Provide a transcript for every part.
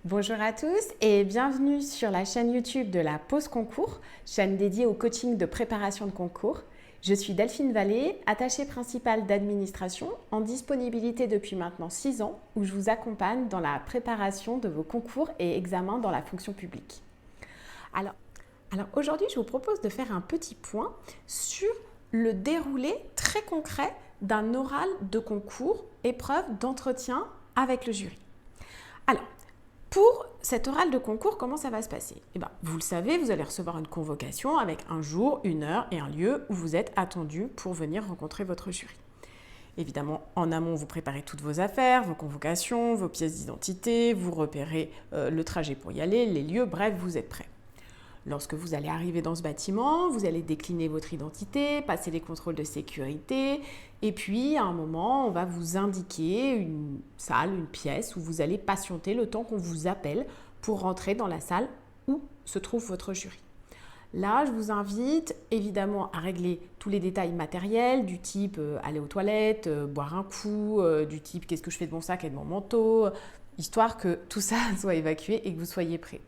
Bonjour à tous et bienvenue sur la chaîne YouTube de la Pause Concours, chaîne dédiée au coaching de préparation de concours. Je suis Delphine Vallée, attachée principale d'administration, en disponibilité depuis maintenant 6 ans, où je vous accompagne dans la préparation de vos concours et examens dans la fonction publique. Alors aujourd'hui, je vous propose de faire un petit point sur le déroulé très concret d'un oral de concours, épreuve d'entretien avec le jury. Alors, pour cet oral de concours, comment ça va se passer ? Vous le savez, vous allez recevoir une convocation avec un jour, une heure et un lieu où vous êtes attendu pour venir rencontrer votre jury. Évidemment, en amont, vous préparez toutes vos affaires, vos convocations, vos pièces d'identité, vous repérez le trajet pour y aller, les lieux, bref, vous êtes prêts. Lorsque vous allez arriver dans ce bâtiment, vous allez décliner votre identité, passer les contrôles de sécurité et puis à un moment, on va vous indiquer une salle, une pièce où vous allez patienter le temps qu'on vous appelle pour rentrer dans la salle où se trouve votre jury. Là, je vous invite évidemment à régler tous les détails matériels du type aller aux toilettes, boire un coup, du type qu'est-ce que je fais de mon sac et de mon manteau, histoire que tout ça soit évacué et que vous soyez prêts.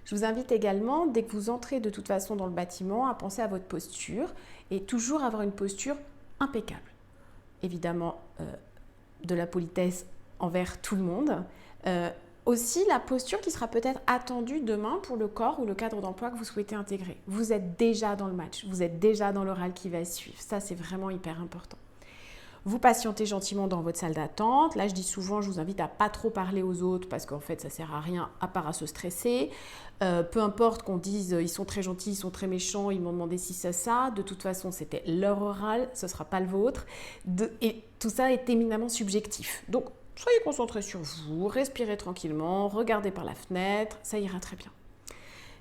Je vous invite également, dès que vous entrez de toute façon dans le bâtiment, à penser à votre posture et toujours avoir une posture impeccable. Évidemment, de la politesse envers tout le monde. Aussi, la posture qui sera peut-être attendue demain pour le corps ou le cadre d'emploi que vous souhaitez intégrer. Vous êtes déjà dans le match, vous êtes déjà dans l'oral qui va suivre. Ça, c'est vraiment hyper important. Vous patientez gentiment dans votre salle d'attente. Là, je dis souvent, je vous invite à pas trop parler aux autres parce qu'en fait, ça sert à rien à part à se stresser. Peu importe qu'on dise ils sont très gentils, ils sont très méchants, ils m'ont demandé si ça. De toute façon, c'était leur oral, ce ne sera pas le vôtre. Et tout ça est éminemment subjectif. Donc, soyez concentrés sur vous, respirez tranquillement, regardez par la fenêtre, ça ira très bien.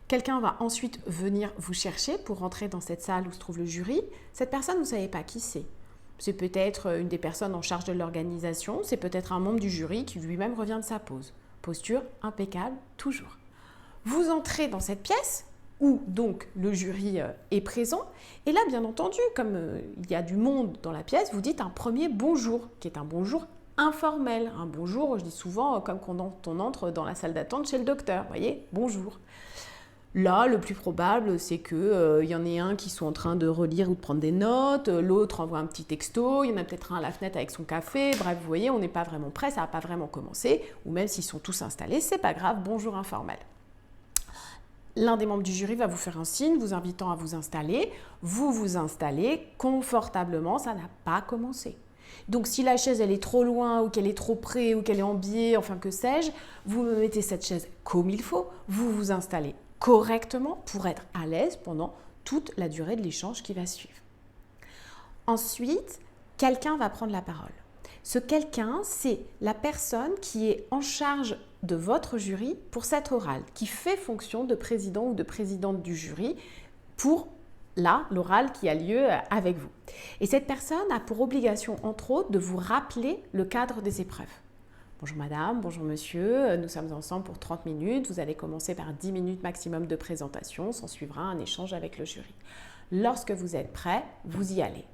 Quelqu'un va ensuite venir vous chercher pour rentrer dans cette salle où se trouve le jury. Cette personne, vous ne savez pas qui c'est. C'est peut-être une des personnes en charge de l'organisation, c'est peut-être un membre du jury qui lui-même revient de sa pause. Posture impeccable, toujours. Vous entrez dans cette pièce où donc le jury est présent et là, bien entendu, comme il y a du monde dans la pièce, vous dites un premier bonjour, qui est un bonjour informel. Un bonjour, je dis souvent, comme quand on entre dans la salle d'attente chez le docteur, vous voyez, bonjour. Là, le plus probable, c'est qu'il y en ait un qui soit en train de relire ou de prendre des notes, l'autre envoie un petit texto, il y en a peut-être un à la fenêtre avec son café, bref, vous voyez, on n'est pas vraiment prêt, ça n'a pas vraiment commencé, ou même s'ils sont tous installés, c'est pas grave, bonjour informel. L'un des membres du jury va vous faire un signe, vous invitant à vous installer, vous vous installez confortablement, ça n'a pas commencé. Donc si la chaise elle est trop loin ou qu'elle est trop près ou qu'elle est en biais, enfin que sais-je, vous me mettez cette chaise comme il faut, vous vous installez correctement pour être à l'aise pendant toute la durée de l'échange qui va suivre. Ensuite, quelqu'un va prendre la parole. Ce quelqu'un, c'est la personne qui est en charge de votre jury pour cet oral, qui fait fonction de président ou de présidente du jury pour l'oral qui a lieu avec vous. Et cette personne a pour obligation, entre autres, de vous rappeler le cadre des épreuves. Bonjour madame, bonjour monsieur, nous sommes ensemble pour 30 minutes. Vous allez commencer par 10 minutes maximum de présentation, s'en suivra un échange avec le jury. Lorsque vous êtes prêt, vous y allez.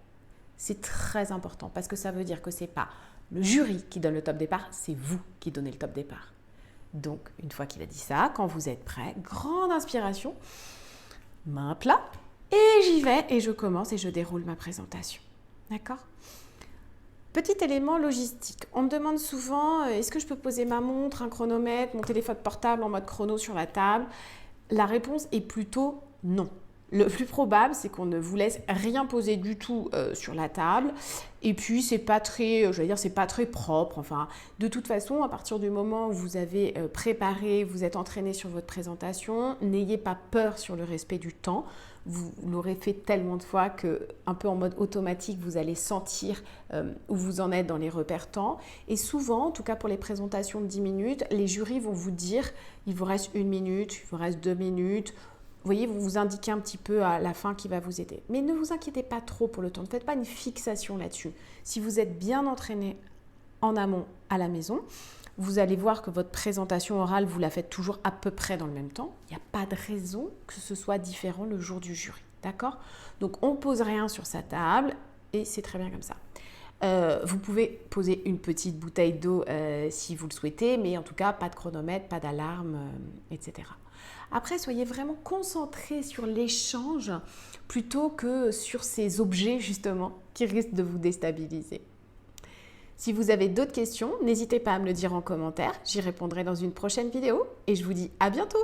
C'est très important parce que ça veut dire que ce n'est pas le jury qui donne le top départ, c'est vous qui donnez le top départ. Donc, une fois qu'il a dit ça, quand vous êtes prêt, grande inspiration, main à plat, et j'y vais et je commence et je déroule ma présentation. D'accord ? Petit élément logistique. On me demande souvent, est-ce que je peux poser ma montre, un chronomètre, mon téléphone portable en mode chrono sur la table ? La réponse est plutôt non. Le plus probable, c'est qu'on ne vous laisse rien poser du tout sur la table. Et puis, c'est pas très propre. Enfin, de toute façon, à partir du moment où vous avez préparé, vous êtes entraîné sur votre présentation, n'ayez pas peur sur le respect du temps. Vous l'aurez fait tellement de fois que, un peu en mode automatique, vous allez sentir où vous en êtes dans les repères temps. Et souvent, en tout cas pour les présentations de 10 minutes, les jurys vont vous dire il vous reste 1 minute, il vous reste 2 minutes. Vous voyez, vous vous indiquez un petit peu à la fin qui va vous aider. Mais ne vous inquiétez pas trop pour le temps. Ne faites pas une fixation là-dessus. Si vous êtes bien entraîné en amont à la maison, vous allez voir que votre présentation orale, vous la faites toujours à peu près dans le même temps. Il n'y a pas de raison que ce soit différent le jour du jury. D'accord ? Donc, on ne pose rien sur sa table et c'est très bien comme ça. Vous pouvez poser une petite bouteille d'eau si vous le souhaitez, mais en tout cas, pas de chronomètre, pas d'alarme, etc. Après, soyez vraiment concentrés sur l'échange plutôt que sur ces objets, justement, qui risquent de vous déstabiliser. Si vous avez d'autres questions, n'hésitez pas à me le dire en commentaire. J'y répondrai dans une prochaine vidéo et je vous dis à bientôt!